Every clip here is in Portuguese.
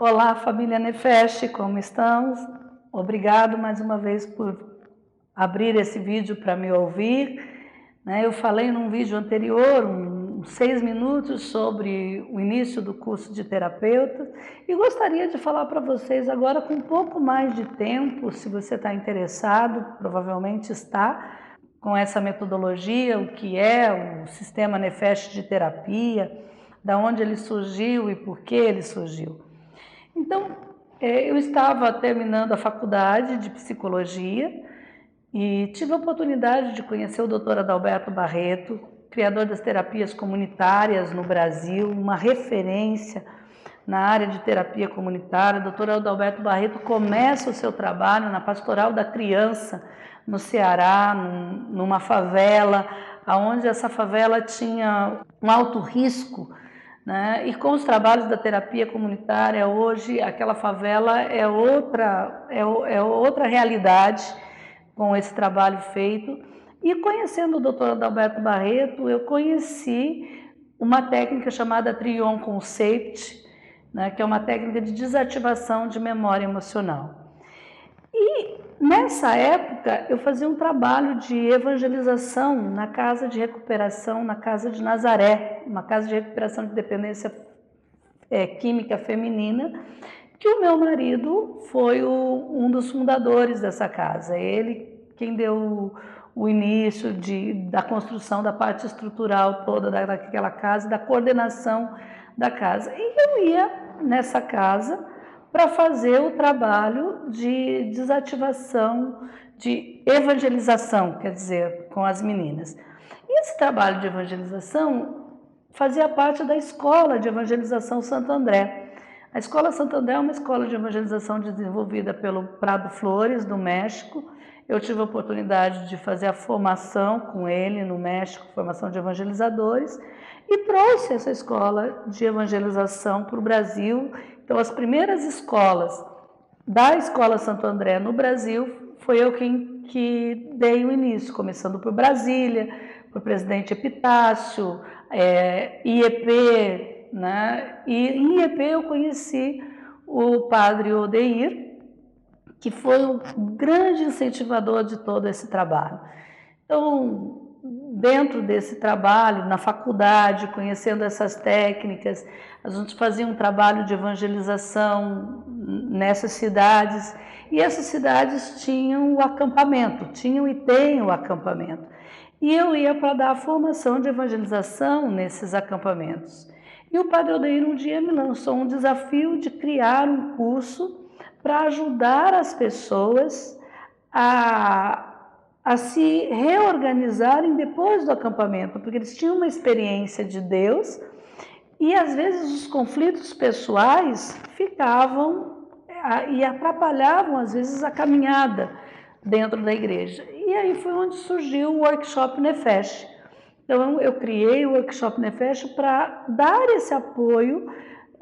Olá, família Nefesh, como estamos? Obrigado mais uma vez por abrir esse vídeo para me ouvir. Eu falei num vídeo anterior, uns 6 minutos, sobre o início do curso de terapeuta e gostaria de falar para vocês agora com um pouco mais de tempo, se você está interessado, provavelmente está, com essa metodologia, o que é o sistema Nefesh de terapia, da onde ele surgiu e por que ele surgiu. Então, eu estava terminando a faculdade de psicologia e tive a oportunidade de conhecer o Dr. Adalberto Barreto, criador das terapias comunitárias no Brasil, uma referência na área de terapia comunitária. O Dr. Adalberto Barreto começa o seu trabalho na Pastoral da Criança, no Ceará, numa favela, onde essa favela tinha um alto risco, né? E com os trabalhos da terapia comunitária, hoje aquela favela é outra realidade com esse trabalho feito. E conhecendo o Dr. Adalberto Barreto, eu conheci uma técnica chamada Trion Concept, né, que é uma técnica de desativação de memória emocional. E nessa época eu fazia um trabalho de evangelização na casa de recuperação, na casa de Nazaré, uma casa de recuperação de dependência química feminina, que o meu marido foi um dos fundadores dessa casa. Ele quem deu o início da construção da parte estrutural toda daquela casa, da coordenação da casa. E eu ia nessa casa para fazer o trabalho de desativação, de evangelização, quer dizer, com as meninas. E esse trabalho de evangelização fazia parte da Escola de Evangelização Santo André. A Escola Santo André é uma escola de evangelização desenvolvida pelo Prado Flores, do México. Eu tive a oportunidade de fazer a formação com ele no México, formação de evangelizadores, e trouxe essa escola de evangelização para o Brasil. Então, as primeiras escolas da Escola Santo André no Brasil, foi eu que dei o início, começando por Brasília, por Presidente Epitácio, IEP, né? E em IEP eu conheci o padre Odeir, que foi um grande incentivador de todo esse trabalho. Então, dentro desse trabalho, na faculdade, conhecendo essas técnicas, a gente fazia um trabalho de evangelização nessas cidades, e essas cidades tinham o acampamento, tinham e têm o acampamento. E eu ia para dar a formação de evangelização nesses acampamentos. E o padre Odeir um dia me lançou um desafio de criar um curso para ajudar as pessoas a se reorganizarem depois do acampamento, porque eles tinham uma experiência de Deus e às vezes os conflitos pessoais ficavam e atrapalhavam às vezes a caminhada dentro da igreja. E aí foi onde surgiu o Workshop Nefesh. Então eu criei o Workshop Nefesh para dar esse apoio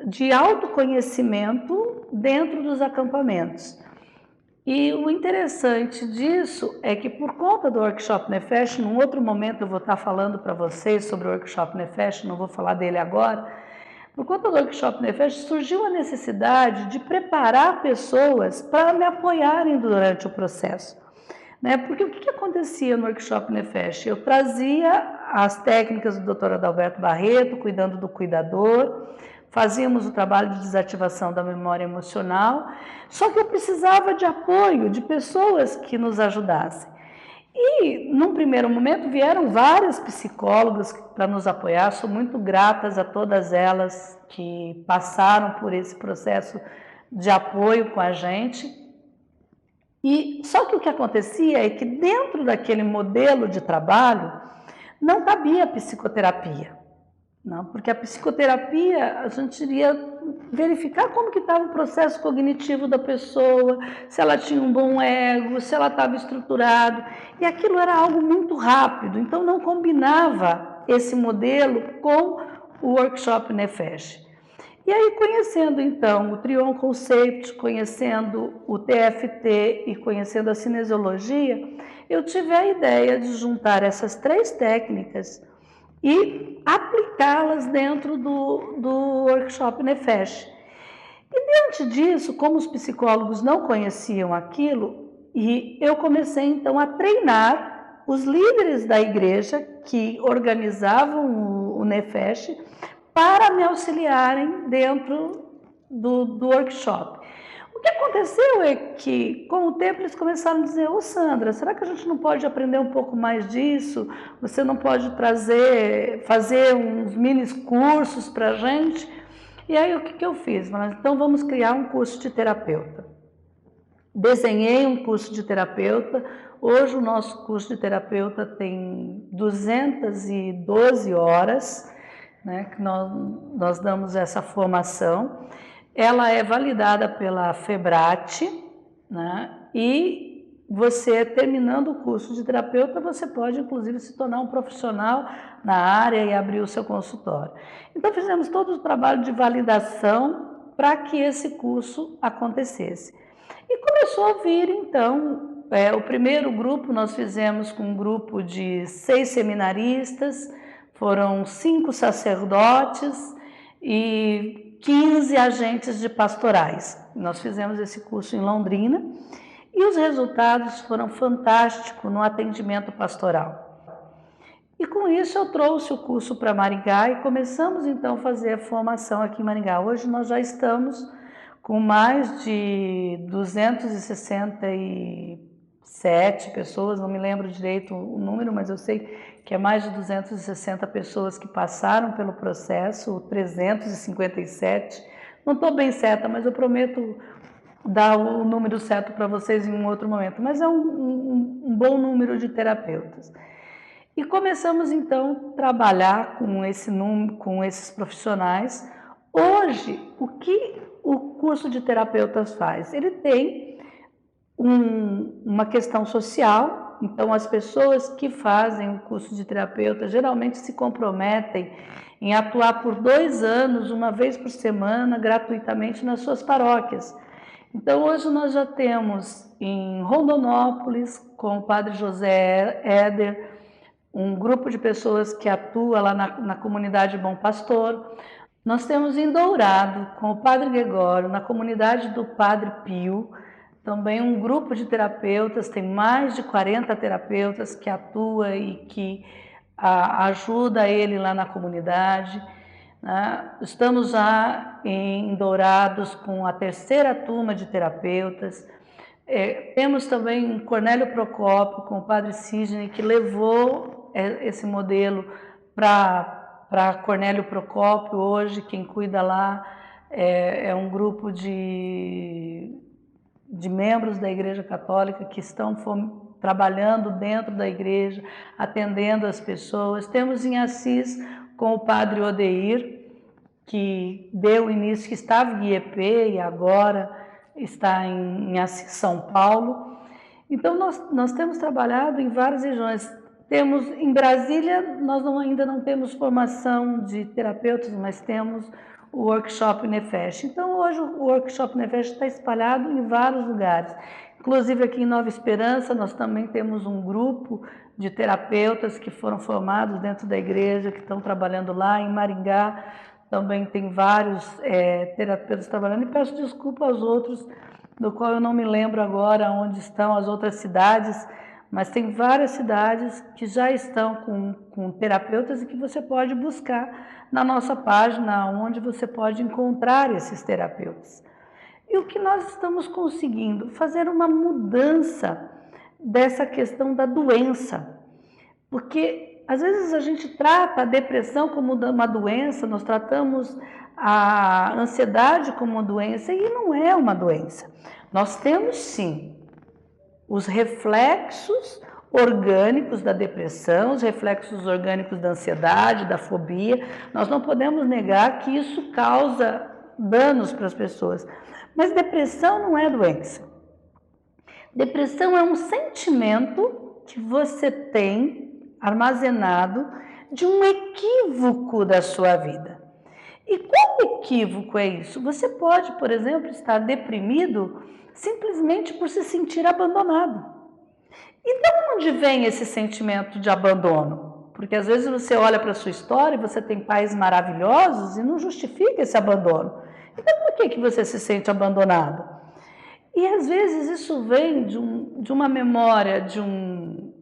de autoconhecimento dentro dos acampamentos. E o interessante disso é que, por conta do Workshop Nefesh, num outro momento eu vou estar falando para vocês sobre o Workshop Nefesh, não vou falar dele agora. Por conta do Workshop Nefesh, surgiu a necessidade de preparar pessoas para me apoiarem durante o processo. Porque o que acontecia no Workshop Nefesh? Eu trazia as técnicas do Dr. Adalberto Barreto, cuidando do cuidador, fazíamos o trabalho de desativação da memória emocional, só que eu precisava de apoio, de pessoas que nos ajudassem. E, num primeiro momento, vieram várias psicólogas para nos apoiar, sou muito gratas a todas elas que passaram por esse processo de apoio com a gente. E só que o que acontecia é que dentro daquele modelo de trabalho não cabia psicoterapia. Não, porque a psicoterapia, a gente iria verificar como que estava o processo cognitivo da pessoa, se ela tinha um bom ego, se ela estava estruturado, e aquilo era algo muito rápido, então não combinava esse modelo com o Workshop Nefesh. E aí, conhecendo então o Trion Concept, conhecendo o TFT e conhecendo a cinesiologia, eu tive a ideia de juntar essas 3 técnicas e aplicá-las dentro do Workshop Nefesh. E diante disso, como os psicólogos não conheciam aquilo, e eu comecei então a treinar os líderes da igreja que organizavam o Nefesh para me auxiliarem dentro do workshop. O que aconteceu é que, com o tempo, eles começaram a dizer: ô Sandra, será que a gente não pode aprender um pouco mais disso? Você não pode fazer uns mini cursos para a gente? E aí o que eu fiz? Então vamos criar um curso de terapeuta. Desenhei um curso de terapeuta. Hoje o nosso curso de terapeuta tem 212 horas, né, que nós damos essa formação. Ela é validada pela FEBRAT, né, e você, terminando o curso de terapeuta, você pode, inclusive, se tornar um profissional na área e abrir o seu consultório. Então, fizemos todo o trabalho de validação para que esse curso acontecesse. E começou a vir, então, o primeiro grupo nós fizemos com um grupo de 6 seminaristas, foram 5 sacerdotes e 15 agentes de pastorais. Nós fizemos esse curso em Londrina e os resultados foram fantásticos no atendimento pastoral. E com isso eu trouxe o curso para Maringá e começamos então a fazer a formação aqui em Maringá. Hoje nós já estamos com mais de 267 pessoas, não me lembro direito o número, mas eu sei que é mais de 260 pessoas que passaram pelo processo, 357. Não estou bem certa, mas eu prometo dar o número certo para vocês em um outro momento. Mas é um bom número de terapeutas. E começamos então a trabalhar com esses profissionais. Hoje, o que o curso de terapeutas faz? Ele tem uma questão social. Então, as pessoas que fazem o curso de terapeuta geralmente se comprometem em atuar por 2 anos, uma vez por semana, gratuitamente nas suas paróquias. Então, hoje nós já temos em Rondonópolis, com o padre José Éder, um grupo de pessoas que atua lá na comunidade Bom Pastor. Nós temos em Dourado, com o padre Gregório, na comunidade do Padre Pio, também um grupo de terapeutas, tem mais de 40 terapeutas que atua e que ajuda ele lá na comunidade. Né? Estamos já em Dourados com a 3ª turma de terapeutas. Temos também Cornélio Procópio com o padre Sidney, que levou esse modelo para Cornélio Procópio. Hoje quem cuida lá é um grupo de membros da Igreja Católica que estão trabalhando dentro da igreja, atendendo as pessoas. Temos em Assis com o padre Odeir, que deu início, que estava em IEP e agora está em Assis, São Paulo. Então, nós temos trabalhado em várias regiões. Temos em Brasília, nós ainda não temos formação de terapeutas, mas temos o workshop Nefesh. Então, hoje o workshop Nefesh está espalhado em vários lugares. Inclusive aqui em Nova Esperança, nós também temos um grupo de terapeutas que foram formados dentro da igreja, que estão trabalhando lá. Em Maringá também tem vários terapeutas trabalhando. E peço desculpa aos outros, do qual eu não me lembro agora onde estão as outras cidades, mas tem várias cidades que já estão com terapeutas e que você pode buscar na nossa página, onde você pode encontrar esses terapeutas. E o que nós estamos conseguindo? Fazer uma mudança dessa questão da doença. Porque às vezes a gente trata a depressão como uma doença, nós tratamos a ansiedade como uma doença e não é uma doença. Nós temos sim os reflexos orgânicos da depressão, os reflexos orgânicos da ansiedade, da fobia. Nós não podemos negar que isso causa danos para as pessoas. Mas depressão não é doença. Depressão é um sentimento que você tem armazenado de um equívoco da sua vida. E qual equívoco é isso? Você pode, por exemplo, estar deprimido simplesmente por se sentir abandonado. E de onde vem esse sentimento de abandono? Porque às vezes você olha para a sua história e você tem pais maravilhosos e não justifica esse abandono. Então, por que você se sente abandonado? E às vezes isso vem de uma memória de um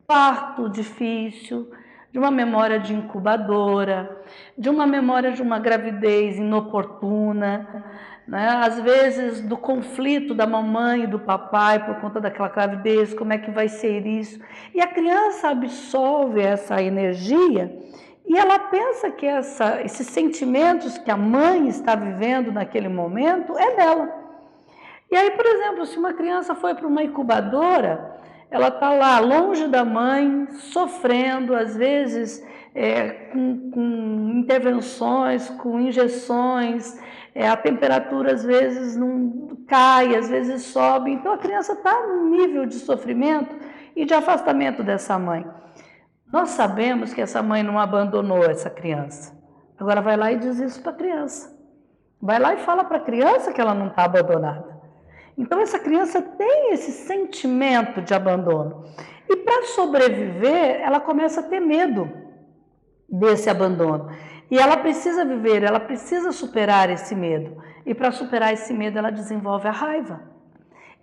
parto difícil, de uma memória de incubadora, de uma memória de uma gravidez inoportuna, né? Às vezes do conflito da mamãe e do papai por conta daquela gravidez, como é que vai ser isso? E a criança absorve essa energia e ela pensa que esses sentimentos que a mãe está vivendo naquele momento é dela. E aí, por exemplo, se uma criança foi para uma incubadora, ela está lá longe da mãe, sofrendo, às vezes com intervenções, com injeções, a temperatura às vezes não cai, às vezes sobe. Então a criança está num nível de sofrimento e de afastamento dessa mãe. Nós sabemos que essa mãe não abandonou essa criança. Agora vai lá e diz isso para a criança. Vai lá e fala para a criança que ela não está abandonada. Então essa criança tem esse sentimento de abandono. E para sobreviver, ela começa a ter medo desse abandono. E ela precisa viver, ela precisa superar esse medo. E para superar esse medo, ela desenvolve a raiva.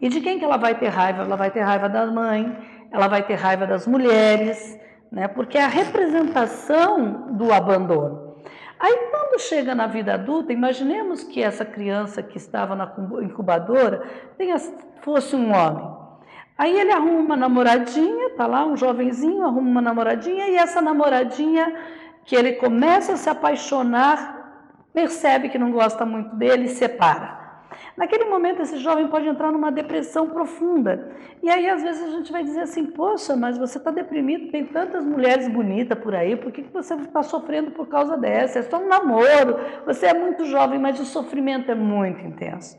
E de quem que ela vai ter raiva? Ela vai ter raiva da mãe, ela vai ter raiva das mulheres, né? Porque é a representação do abandono. Aí quando chega na vida adulta, imaginemos que essa criança que estava na incubadora fosse um homem. Aí ele arruma uma namoradinha, tá lá um jovenzinho, arruma uma namoradinha e essa namoradinha que ele começa a se apaixonar, percebe que não gosta muito dele e separa. Naquele momento, esse jovem pode entrar numa depressão profunda. E aí, às vezes, a gente vai dizer assim, poxa, mas você está deprimido, tem tantas mulheres bonitas por aí, por que você está sofrendo por causa dessa? É só um namoro, você é muito jovem, mas o sofrimento é muito intenso.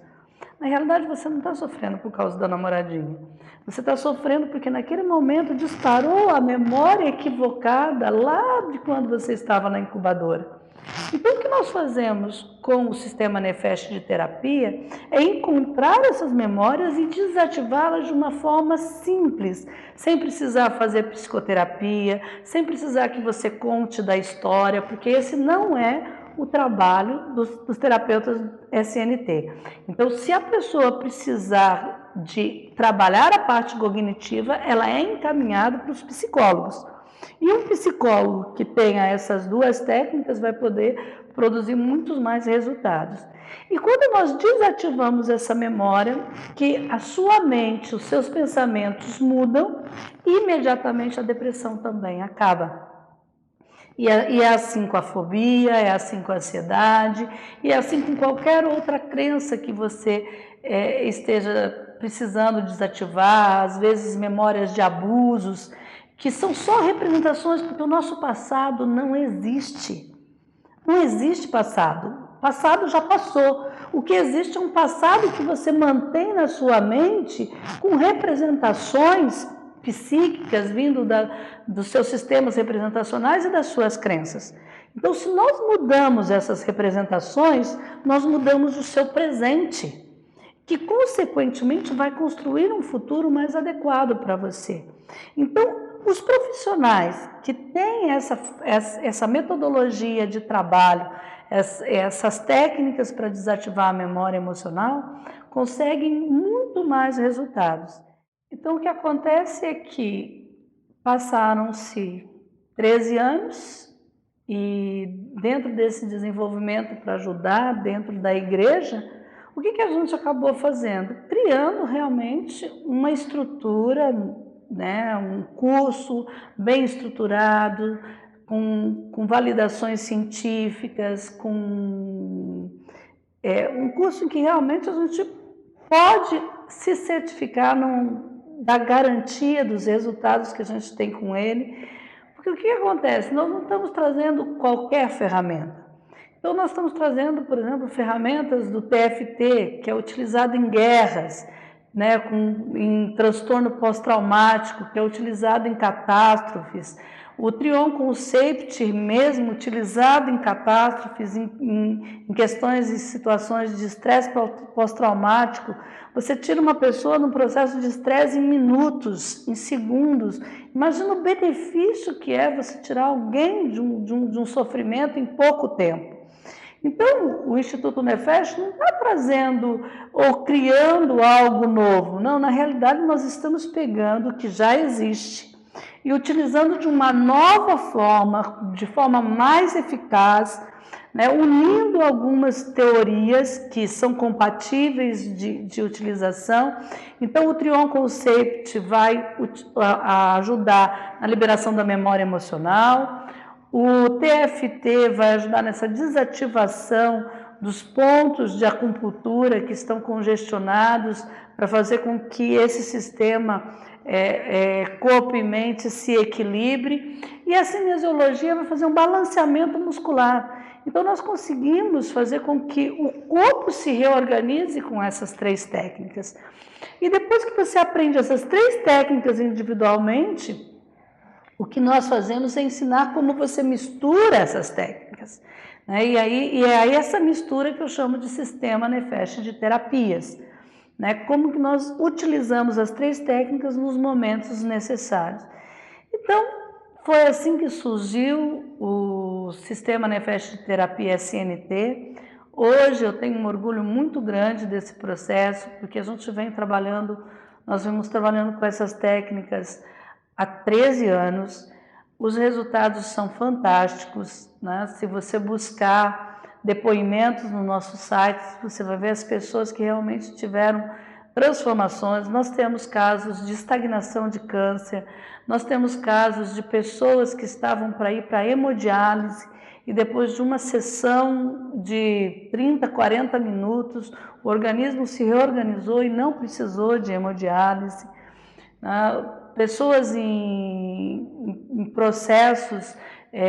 Na realidade, você não está sofrendo por causa da namoradinha. Você está sofrendo porque naquele momento disparou a memória equivocada lá de quando você estava na incubadora. Então, o que nós fazemos com o sistema Nefesh de terapia é encontrar essas memórias e desativá-las de uma forma simples, sem precisar fazer psicoterapia, sem precisar que você conte da história, porque esse não é o trabalho dos terapeutas SNT. Então, se a pessoa precisar de trabalhar a parte cognitiva, ela é encaminhada para os psicólogos. E um psicólogo que tenha essas duas técnicas vai poder produzir muitos mais resultados. E quando nós desativamos essa memória, que a sua mente, os seus pensamentos mudam, imediatamente a depressão também acaba. E é assim com a fobia, é assim com a ansiedade, e é assim com qualquer outra crença que você esteja precisando desativar, às vezes memórias de abusos, que são só representações, porque o nosso passado não existe. Não existe passado. Passado já passou. O que existe é um passado que você mantém na sua mente com representações psíquicas vindo dos seus sistemas representacionais e das suas crenças. Então, se nós mudamos essas representações, nós mudamos o seu presente, que consequentemente vai construir um futuro mais adequado para você. Então, os profissionais que têm essa metodologia de trabalho, essas técnicas para desativar a memória emocional, conseguem muito mais resultados. Então, o que acontece é que passaram-se 13 anos e dentro desse desenvolvimento para ajudar dentro da igreja, o que a gente acabou fazendo? Criando realmente uma estrutura, né, um curso bem estruturado, com validações científicas, com um curso em que realmente a gente pode se certificar da garantia dos resultados que a gente tem com ele. Porque o que acontece? Nós não estamos trazendo qualquer ferramenta. Então, nós estamos trazendo, por exemplo, ferramentas do TFT, que é utilizado em guerras, né, em transtorno pós-traumático, que é utilizado em catástrofes. O Trion Concept, mesmo utilizado em catástrofes, em questões e situações de estresse pós-traumático. Você tira uma pessoa num processo de estresse em minutos, em segundos. Imagina o benefício que é você tirar alguém de um sofrimento em pouco tempo. Então, o Instituto Nefesh não está trazendo ou criando algo novo. Não, na realidade, nós estamos pegando o que já existe e utilizando de uma nova forma, de forma mais eficaz, né, unindo algumas teorias que são compatíveis de utilização. Então, o Trion Concept vai ajudar na liberação da memória emocional, o TFT vai ajudar nessa desativação dos pontos de acupuntura que estão congestionados para fazer com que esse sistema corpo e mente se equilibre, e a cinesiologia vai fazer um balanceamento muscular. Então nós conseguimos fazer com que o corpo se reorganize com essas 3 técnicas. E depois que você aprende essas 3 técnicas individualmente, o que nós fazemos é ensinar como você mistura essas técnicas, né? E aí essa mistura que eu chamo de sistema Nefesh de terapias, né? Como que nós utilizamos as 3 técnicas nos momentos necessários. Então, foi assim que surgiu o sistema Nefesh de terapia SNT. Hoje eu tenho um orgulho muito grande desse processo, porque a gente nós vemos trabalhando com essas técnicas há 13 anos, os resultados são fantásticos, né? Se você buscar depoimentos no nosso site, você vai ver as pessoas que realmente tiveram transformações. Nós temos casos de estagnação de câncer, nós temos casos de pessoas que estavam para ir para hemodiálise e depois de uma sessão de 30, 40 minutos, o organismo se reorganizou e não precisou de hemodiálise. Pessoas em processos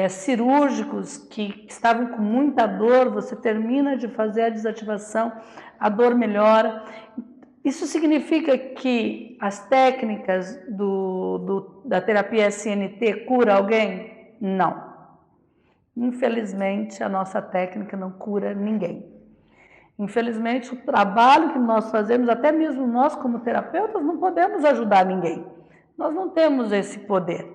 cirúrgicos que estavam com muita dor, você termina de fazer a desativação, a dor melhora. Isso significa que as técnicas da terapia SNT cura alguém? Não. Infelizmente, a nossa técnica não cura ninguém. Infelizmente, o trabalho que nós fazemos, até mesmo nós como terapeutas, não podemos ajudar ninguém. Nós não temos esse poder.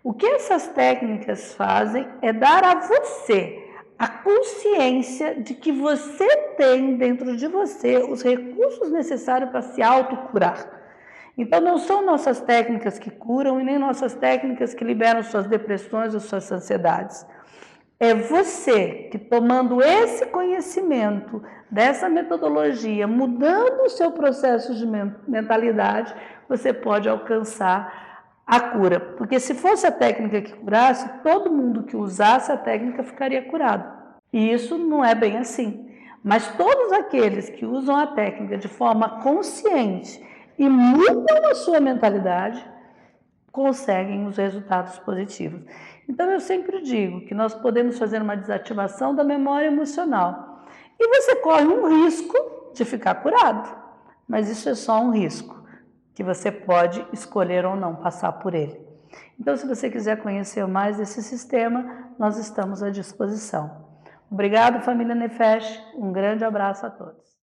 O que essas técnicas fazem é dar a você a consciência de que você tem dentro de você os recursos necessários para se autocurar. Então, não são nossas técnicas que curam e nem nossas técnicas que liberam suas depressões ou suas ansiedades. É você que, tomando esse conhecimento dessa metodologia, mudando o seu processo de mentalidade, você pode alcançar a cura. Porque se fosse a técnica que curasse, todo mundo que usasse a técnica ficaria curado. E isso não é bem assim. Mas todos aqueles que usam a técnica de forma consciente e mudam a sua mentalidade, conseguem os resultados positivos. Então eu sempre digo que nós podemos fazer uma desativação da memória emocional e você corre um risco de ficar curado, mas isso é só um risco que você pode escolher ou não passar por ele. Então, se você quiser conhecer mais desse sistema, nós estamos à disposição. Obrigado, família Nefesh, um grande abraço a todos.